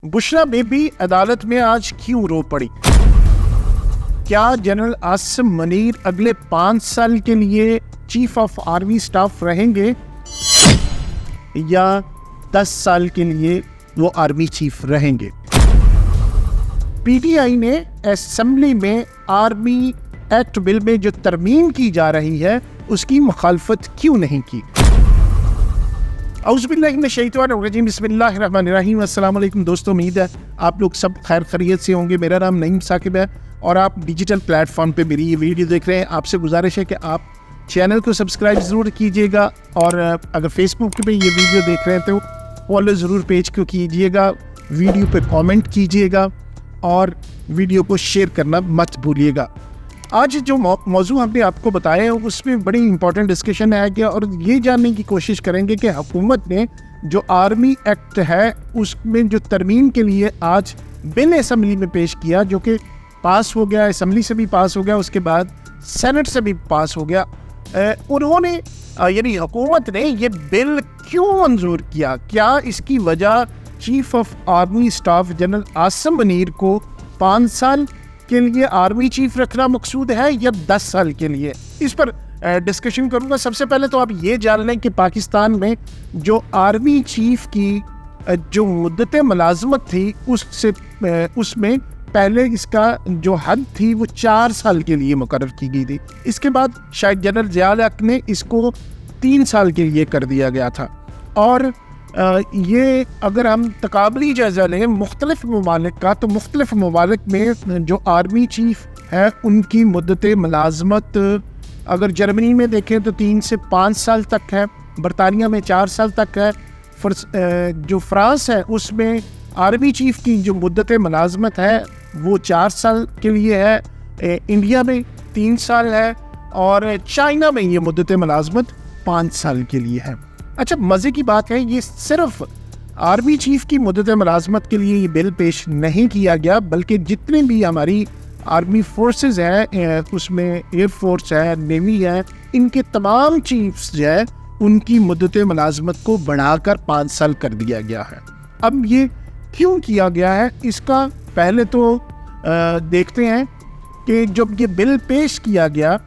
بشرا baby عدالت میں آج کیوں رو پڑی؟ کیا جنرل عاصم منیر اگلے 5 سال کے لیے چیف آف آرمی سٹاف رہیں گے یا 10 سال کے لیے وہ آرمی چیف رہیں گے؟ پی ٹی آئی نے اسمبلی میں آرمی ایکٹ بل میں جو ترمیم کی جا رہی ہے اس کی مخالفت کیوں نہیں کی؟ اعوذ باللہ من الشیطان الرجیم، بسم اللہ الرحمن الرحیم۔ السلام علیکم دوستو، امید ہے آپ لوگ سب خیر خیریت سے ہوں گے۔ میرا نام نعیم ثاقب ہے اور آپ ڈیجیٹل پلیٹ فارم پہ میری یہ ویڈیو دیکھ رہے ہیں۔ آپ سے گزارش ہے کہ آپ چینل کو سبسکرائب ضرور کیجیے گا، اور اگر فیس بک پہ یہ ویڈیو دیکھ رہے ہیں تو فالو ضرور پیج کو کیجیے گا، ویڈیو پہ کامنٹ کیجیے گا اور ویڈیو کو شیئر کرنا مت بھولیے گا۔ آج جو موضوع ہم نے آپ کو بتایا ہے اس میں بڑی امپورٹنٹ ڈسکشن ہے کہ اور یہ جاننے کی کوشش کریں گے کہ حکومت نے جو آرمی ایکٹ ہے اس میں جو ترمیم کے لیے آج بل اسمبلی میں پیش کیا، جو کہ پاس ہو گیا، اسمبلی سے بھی پاس ہو گیا، اس کے بعد سینٹ سے بھی پاس ہو گیا، انہوں نے یعنی حکومت نے یہ بل کیوں منظور کیا؟ کیا اس کی وجہ chief of army staff general Asim Munir کو 5 سال کے لیے آرمی چیف رکھنا مقصود ہے یا 10 سال کے لیے؟ اس پر ڈسکشن کروں گا۔ سب سے پہلے تو آپ یہ جان لیں کہ پاکستان میں جو آرمی چیف کی جو مدت ملازمت تھی اس میں پہلے اس کا جو حد تھی وہ 4 سال کے لیے مقرر کی گئی تھی۔ اس کے بعد شاید جنرل ضیاء الحق نے اس کو 3 سال کے لیے کر دیا گیا تھا۔ اور یہ اگر ہم تقابلی جائزہ لیں مختلف ممالک کا، تو مختلف ممالک میں جو آرمی چیف ہے ان کی مدت ملازمت اگر جرمنی میں دیکھیں تو 3 سے 5 سال تک ہے، برطانیہ میں 4 سال تک ہے، جو فرانس ہے اس میں آرمی چیف کی جو مدت ملازمت ہے وہ 4 سال کے لیے ہے، انڈیا میں 3 سال ہے، اور چائنا میں یہ مدت ملازمت 5 سال کے لیے ہے۔ اچھا، مزے کی بات ہے یہ صرف آرمی چیف کی مدت ملازمت کے لیے یہ بل پیش نہیں کیا گیا، بلکہ جتنے بھی ہماری آرمی فورسز ہیں، اس میں ایئر فورس ہے، نیوی ہے، ان کے تمام چیفز جو ہے ان کی مدت ملازمت کو بڑھا کر 5 سال کر دیا گیا ہے۔ اب یہ کیوں کیا گیا ہے اس کا پہلے تو دیکھتے ہیں کہ جب یہ بل پیش کیا گیا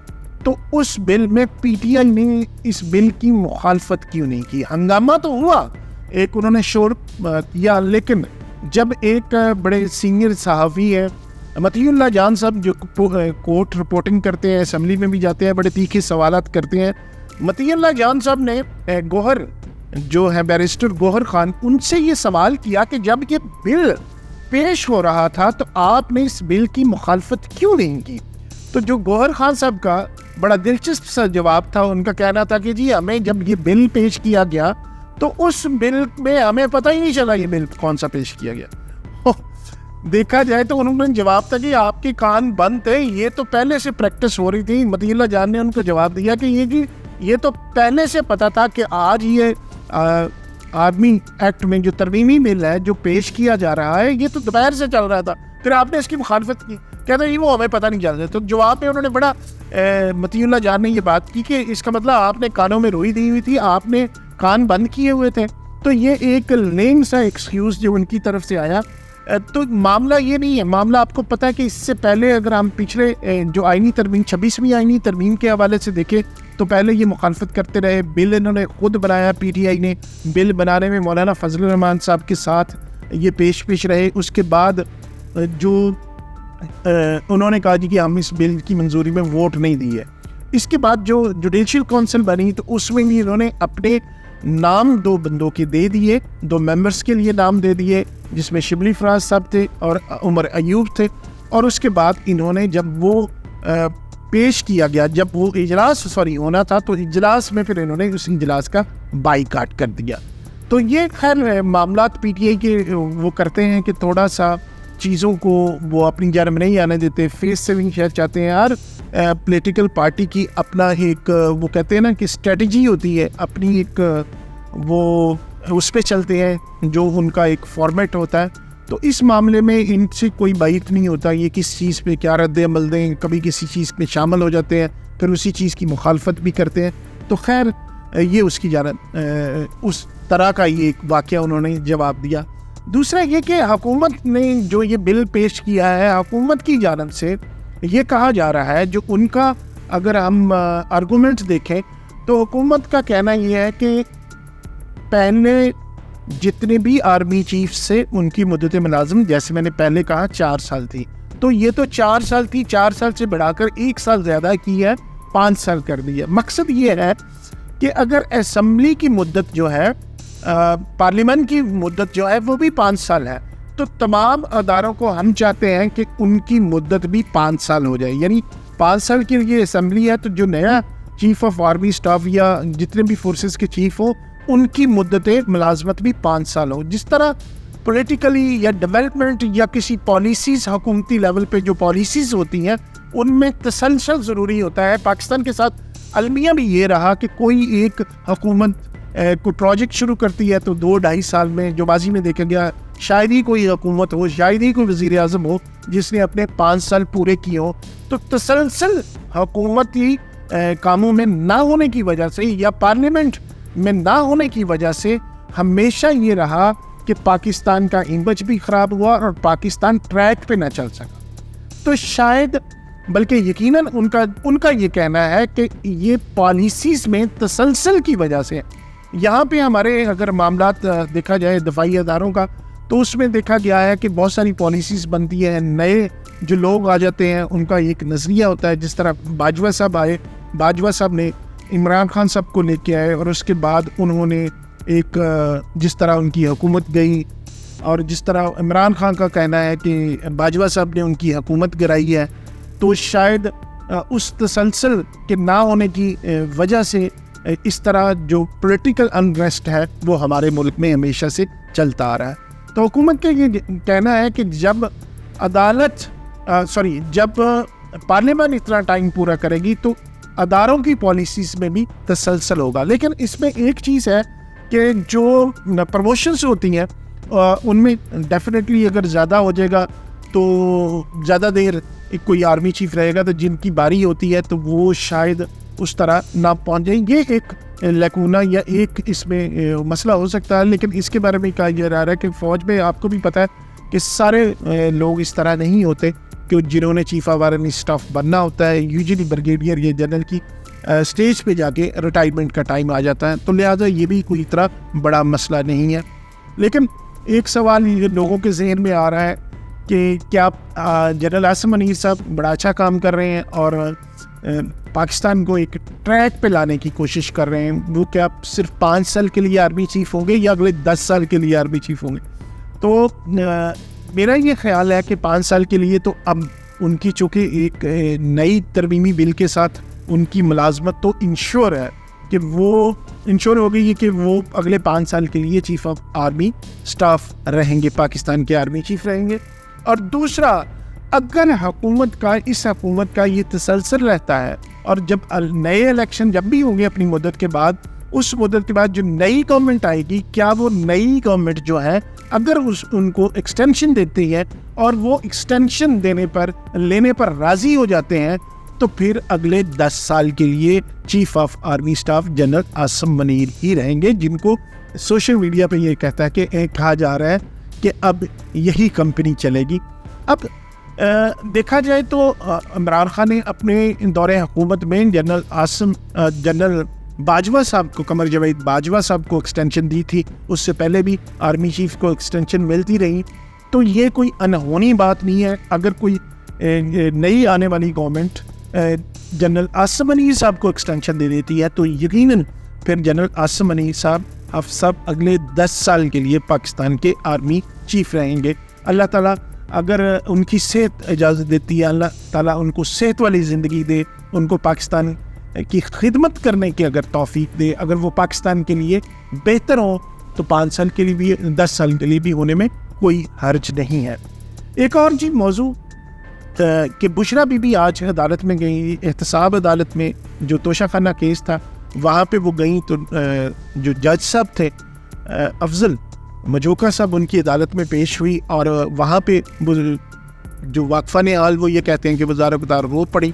تو اس بل میں پی ٹی آئی نے اس بل کی مخالفت کیوں نہیں کی؟ ہنگامہ تو ہوا، ایک انہوں نے شور کیا، لیکن جب ایک بڑے سینئر صحافی ہے مطیع اللہ جان صاحب جو کورٹ رپورٹنگ کرتے ہیں، اسمبلی میں بھی جاتے ہیں، بڑے تیکھے سوالات کرتے ہیں، مطیع اللہ جان صاحب نے گوہر جو ہے بیرسٹر گوہر خان، ان سے یہ سوال کیا کہ جب یہ بل پیش ہو رہا تھا تو آپ نے اس بل کی مخالفت کیوں نہیں کی؟ تو جو گوہر خان صاحب کا بڑا دلچسپ سا جواب تھا، ان کا کہنا تھا کہ جی ہمیں جب یہ بل پیش کیا گیا تو اس بل میں ہمیں پتہ ہی نہیں چلا یہ بل کون سا پیش کیا گیا۔ دیکھا جائے تو انہوں نے جواب تھا کہ آپ کے کان بند تھے، یہ تو پہلے سے پریکٹس ہو رہی تھی۔ مطیع اللہ جان نے ان کو جواب دیا کہ یہ تو پہلے سے پتہ تھا کہ آج یہ آرمی ایکٹ میں جو ترمیمی بل ہے جو پیش کیا جا رہا ہے یہ تو دوپہر سے چل رہا تھا، پھر آپ نے اس کی مخالفت کی۔ کہتے ہیں وہ ہمیں پتہ نہیں چل رہا۔ تو جواب میں انہوں نے بڑا مطیع اللہ جان نے یہ بات کی کہ اس کا مطلب آپ نے کانوں میں روئی دی ہوئی تھی، آپ نے کان بند کیے ہوئے تھے۔ تو یہ ایک لیم سا ایکسکیوز جو ان کی طرف سے آیا۔ تو معاملہ یہ نہیں ہے، معاملہ آپ کو پتہ ہے کہ اس سے پہلے اگر ہم پچھلے جو آئینی ترمیم 26ویں آئینی ترمیم کے حوالے سے دیکھیں تو پہلے یہ مخالفت کرتے رہے، بل انہوں نے خود بنایا، پی ٹی آئی نے بل بنانے میں مولانا فضل الرحمان صاحب کے ساتھ یہ پیش رہے۔ اس کے بعد جو انہوں نے کہا جی کہ ہم اس بل کی منظوری میں ووٹ نہیں دی ہے۔ اس کے بعد جو جوڈیشل کونسل بنی تو اس میں بھی انہوں نے اپنے نام 2 بندوں کے دے دیے، 2 ممبرز کے لیے نام دے دیے، جس میں شبلی فراز صاحب تھے اور عمر ایوب تھے۔ اور اس کے بعد انہوں نے جب وہ پیش کیا گیا، جب وہ اجلاس ہونا تھا تو اجلاس میں پھر انہوں نے اس اجلاس کا بائیکاٹ کر دیا۔ تو یہ خیر معاملات پی ٹی آئی کے وہ کرتے ہیں کہ تھوڑا سا چیزوں کو وہ اپنی جانب نہیں آنے دیتے، فیس سیونگ شیئر چاہتے ہیں۔ ہر پولیٹیکل پارٹی کی اپنا ایک وہ کہتے ہیں نا کہ اسٹریٹجی ہوتی ہے، اپنی ایک وہ اس پہ چلتے ہیں جو ان کا ایک فارمیٹ ہوتا ہے۔ تو اس معاملے میں ان سے کوئی بائک نہیں ہوتا، یہ کس چیز پہ کیا رد عمل دیں، کبھی کسی چیز پہ شامل ہو جاتے ہیں، پھر اسی چیز کی مخالفت بھی کرتے ہیں۔ تو خیر یہ اس کی جانب اس طرح کا یہ ایک واقعہ انہوں نے جواب دیا۔ دوسرا یہ کہ حکومت نے جو یہ بل پیش کیا ہے، حکومت کی جانب سے یہ کہا جا رہا ہے، جو ان کا اگر ہم آرگومنٹ دیکھیں تو حکومت کا کہنا یہ ہے کہ پہلے جتنے بھی آرمی چیف سے ان کی مدت ملازم، جیسے میں نے پہلے کہا 4 سال تھی، تو یہ تو 4 سال تھی، 4 سال سے بڑھا کر 1 سال زیادہ کی ہے، 5 سال کر دی ہے۔ مقصد یہ ہے کہ اگر اسمبلی کی مدت جو ہے، پارلیمنٹ کی مدت جو ہے وہ بھی 5 سال ہے، تو تمام اداروں کو ہم چاہتے ہیں کہ ان کی مدت بھی 5 سال ہو جائے، یعنی 5 سال کے لیے اسمبلی ہے تو جو نیا چیف آف آرمی اسٹاف یا جتنے بھی فورسز کے چیف ہوں ان کی مدت ملازمت بھی 5 سال ہو۔ جس طرح پولیٹیکلی یا ڈیولپمنٹ یا کسی پالیسیز، حکومتی لیول پہ جو پالیسیز ہوتی ہیں ان میں تسلسل ضروری ہوتا ہے۔ پاکستان کے ساتھ المیہ بھی یہ رہا کہ کوئی ایک حکومت کوئی پروجیکٹ شروع کرتی ہے تو 2-2.5 سال میں، جو ماضی میں دیکھا گیا، شاید ہی کوئی حکومت ہو، شاید ہی کوئی وزیر اعظم ہو جس نے اپنے 5 سال پورے کیے ہوں۔ تو تسلسل حکومتی کاموں میں نہ ہونے کی وجہ سے یا پارلیمنٹ میں نہ ہونے کی وجہ سے ہمیشہ یہ رہا کہ پاکستان کا امیج بھی خراب ہوا اور پاکستان ٹریک پہ نہ چل سکا۔ تو شاید بلکہ یقیناً ان کا یہ کہنا ہے کہ یہ پالیسیز میں تسلسل کی وجہ سے، یہاں پہ ہمارے اگر معاملات دیکھا جائے دفاعی اداروں کا، تو اس میں دیکھا گیا ہے کہ بہت ساری پالیسیز بنتی ہیں، نئے جو لوگ آ جاتے ہیں ان کا ایک نظریہ ہوتا ہے۔ جس طرح باجوہ صاحب آئے، باجوہ صاحب نے عمران خان صاحب کو لے کے آئے اور اس کے بعد انہوں نے ایک جس طرح ان کی حکومت گئی، اور جس طرح عمران خان کا کہنا ہے کہ باجوہ صاحب نے ان کی حکومت گرائی ہے، تو شاید اس تسلسل کے نہ ہونے کی وجہ سے اس طرح جو پولیٹیکل انریسٹ ہے وہ ہمارے ملک میں ہمیشہ سے چلتا آ رہا ہے۔ تو حکومت کا یہ کہنا ہے کہ جب جب پارلیمنٹ اتنا ٹائم پورا کرے گی تو اداروں کی پالیسیز میں بھی تسلسل ہوگا۔ لیکن اس میں ایک چیز ہے کہ جو پروموشنز ہوتی ہیں ان میں ڈیفینیٹلی اگر زیادہ ہو جائے گا تو زیادہ دیر کوئی آرمی چیف رہے گا تو جن کی باری ہوتی ہے تو وہ شاید اس طرح نہ پہنچ جائیں۔ یہ ایک لیکونہ یا ایک اس میں مسئلہ ہو سکتا ہے، لیکن اس کے بارے میں کہا جا رہا ہے کہ فوج میں آپ کو بھی پتہ ہے کہ سارے لوگ اس طرح نہیں ہوتے کہ جنہوں نے چیف آف آرمی اسٹاف بننا ہوتا ہے، یوزلی بریگیڈیئر یا جنرل کی سٹیج پہ جا کے ریٹائرمنٹ کا ٹائم آ جاتا ہے، تو لہٰذا یہ بھی کوئی اتنا بڑا مسئلہ نہیں ہے۔ لیکن ایک سوال یہ لوگوں کے ذہن میں آ رہا ہے کہ کیا جنرل عاصم منیر صاحب بڑا اچھا کام کر رہے ہیں اور پاکستان کو ایک ٹریک پہ لانے کی کوشش کر رہے ہیں، وہ کیا صرف 5 سال کے لیے آرمی چیف ہوں گے یا اگلے 10 سال کے لیے آرمی چیف ہوں گے؟ تو میرا یہ خیال ہے کہ 5 سال کے لیے تو اب ان کی چونکہ ایک نئی ترمیمی بل کے ساتھ ان کی ملازمت تو انشور ہے کہ وہ انشور ہو گئی ہے کہ وہ اگلے 5 سال کے لیے چیف آف آرمی اسٹاف رہیں گے، پاکستان کے آرمی چیف رہیں گے۔ اور دوسرا، اگر حکومت کا یہ تسلسل رہتا ہے اور جب نئے الیکشن جب بھی ہوں گے اپنی مدت کے بعد، اس مدت کے بعد جو نئی گورنمنٹ آئے گی، کیا وہ نئی گورنمنٹ جو ہے اگر ان کو ایکسٹینشن دیتی ہے اور وہ ایکسٹینشن لینے پر راضی ہو جاتے ہیں، تو پھر اگلے 10 سال کے لیے chief of army staff general Asim Munir ہی رہیں گے، جن کو سوشل میڈیا پہ یہ کہا جا رہا ہے کہ اب یہی کمپنی چلے گی۔ اب دیکھا جائے تو عمران خان نے اپنے دور حکومت میں جنرل باجوہ صاحب کو، قمر جاوید باجوہ صاحب کو ایکسٹینشن دی تھی، اس سے پہلے بھی آرمی چیف کو ایکسٹینشن ملتی رہی، تو یہ کوئی انہونی بات نہیں ہے۔ اگر کوئی نئی آنے والی گورنمنٹ جنرل عاصم منیر صاحب کو ایکسٹینشن دے دیتی ہے تو یقیناً پھر جنرل عاصم منیر صاحب اگلے 10 سال کے لیے پاکستان کے آرمی چیف رہیں گے۔ اللہ تعالیٰ اگر ان کی صحت اجازت دیتی ہے، اللہ تعالیٰ ان کو صحت والی زندگی دے، ان کو پاکستان کی خدمت کرنے کی اگر توفیق دے، اگر وہ پاکستان کے لیے بہتر ہوں تو 5 سال کے لیے بھی 10 سال کے لیے بھی ہونے میں کوئی حرج نہیں ہے۔ ایک اور موضوع کہ بشرا بی بی آج عدالت میں گئی، احتساب عدالت میں جو توشہ خانہ کیس تھا وہاں پہ وہ گئیں، تو جو جج صاحب تھے افضل مجوکا صاحب ان کی عدالت میں پیش ہوئی، اور وہاں پہ جو واقفہ نے حال وہ یہ کہتے ہیں کہ وزارت کتار رو پڑی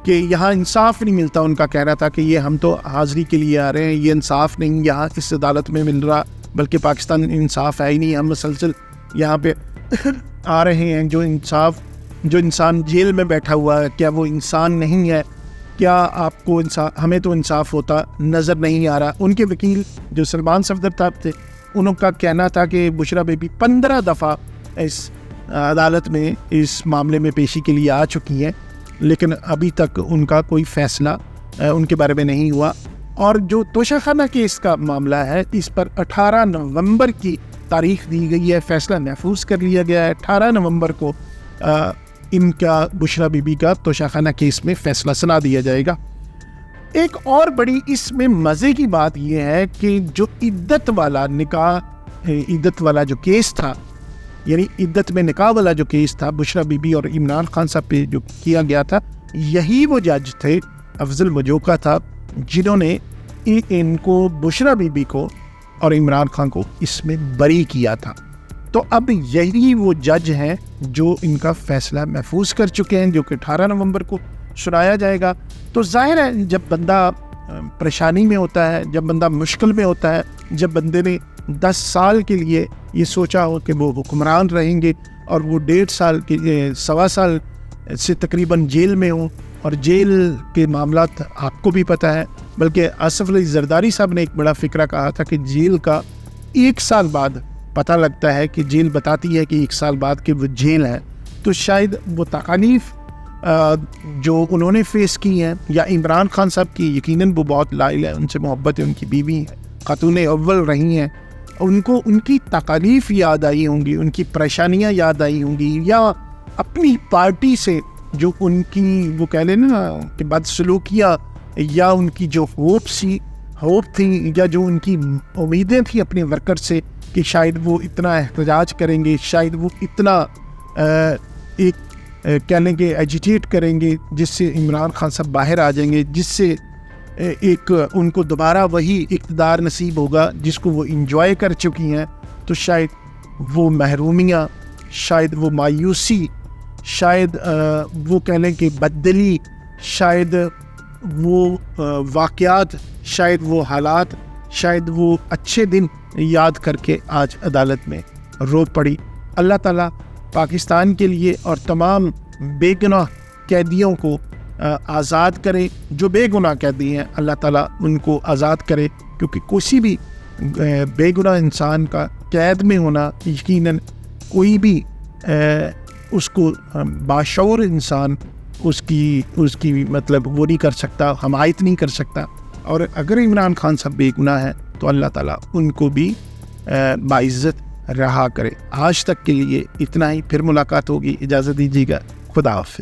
کہ یہاں انصاف نہیں ملتا۔ ان کا کہہ رہا تھا کہ یہ ہم تو حاضری کے لیے آ رہے ہیں، یہ انصاف نہیں یہاں اس عدالت میں مل رہا، بلکہ پاکستان میں انصاف ہے ہی نہیں. ہم مسلسل یہاں پہ آ رہے ہیں. جو انسان جیل میں بیٹھا ہوا ہے کیا وہ انسان نہیں ہے؟ کیا آپ کو ہمیں تو انصاف ہوتا نظر نہیں آ رہا. ان کے وکیل جو سلمان صفدر صاحب تھے انہوں کا کہنا تھا کہ بشریٰ بی بی 15 دفعہ اس عدالت میں اس معاملے میں پیشی کے لیے آ چکی ہیں, لیکن ابھی تک ان کا کوئی فیصلہ ان کے بارے میں نہیں ہوا. اور جو توشہ خانہ کیس کا معاملہ ہے اس پر 18 نومبر کی تاریخ دی گئی ہے. فیصلہ محفوظ کر لیا گیا ہے. 18 نومبر کو ان کا بشریٰ بی بی کا توشہ خانہ کیس میں فیصلہ سنا دیا جائے گا. ایک اور بڑی اس میں مزے کی بات یہ ہے کہ جو عدت والا جو کیس تھا, یعنی عدت میں نکاح والا جو کیس تھا بشریٰ بی بی اور عمران خان صاحب پہ جو کیا گیا تھا, یہی وہ جج تھے افضل مجوکا تھا جنہوں نے ان کو بشریٰ بی بی کو اور عمران خان کو اس میں بری کیا تھا. تو اب یہی وہ جج ہیں جو ان کا فیصلہ محفوظ کر چکے ہیں, جو کہ 18 نومبر کو سنایا جائے گا. تو ظاہر ہے جب بندہ پریشانی میں ہوتا ہے, جب بندہ مشکل میں ہوتا ہے, جب بندے نے 10 سال کے لیے یہ سوچا ہو کہ وہ حکمران رہیں گے اور وہ 1.5 سال کے 1.25 سال سے تقریباً جیل میں ہوں, اور جیل کے معاملات آپ کو بھی پتہ ہے, بلکہ آصف علی زرداری صاحب نے ایک بڑا فکرہ کہا تھا کہ جیل کا 1 سال بعد پتہ لگتا ہے کہ جیل بتاتی ہے کہ 1 سال بعد کہ وہ جیل ہے. تو شاید وہ تکالیف جو انہوں نے فیس کی ہیں, یا عمران خان صاحب کی یقیناً وہ بہت لائل ہے, ان سے محبت ہے, ان کی بیوی ہے, خاتون اول رہی ہیں, ان کو ان کی تکالیف یاد آئی ہوں گی, ان کی پریشانیاں یاد آئی ہوں گی, یا اپنی پارٹی سے جو ان کی وہ کہہ لیں نا کہ بدسلوکیاں, یا ان کی جو ہوپ تھی, یا جو ان کی امیدیں تھیں اپنے ورکر سے کہ شاید وہ اتنا احتجاج کریں گے, شاید وہ اتنا ایک کہہ لیں کہ ایجیٹیٹ کریں گے جس سے عمران خان صاحب باہر آ جائیں گے, جس سے ایک ان کو دوبارہ وہی اقتدار نصیب ہوگا جس کو وہ انجوائے کر چکی ہیں. تو شاید وہ محرومیاں, شاید وہ مایوسی, شاید وہ کہہ لیں کہ بددلی, شاید وہ واقعات, شاید وہ حالات, شاید وہ اچھے دن یاد کر کے آج عدالت میں رو پڑی. اللہ تعالیٰ پاکستان کے لیے اور تمام بے گناہ قیدیوں کو آزاد کرے. جو بے گناہ قیدی ہیں اللہ تعالیٰ ان کو آزاد کرے, کیونکہ کسی بھی بے گناہ انسان کا قید میں ہونا یقیناً کوئی بھی اس کو باشعور انسان اس کی مطلب وہ نہیں کر سکتا, حمایت نہیں کر سکتا. اور اگر عمران خان صاحب بے گناہ ہے تو اللہ تعالیٰ ان کو بھی باعزت رہا کرے. آج تک کے لیے اتنا ہی, پھر ملاقات ہوگی, اجازت دیجیے گا, خدا حافظ.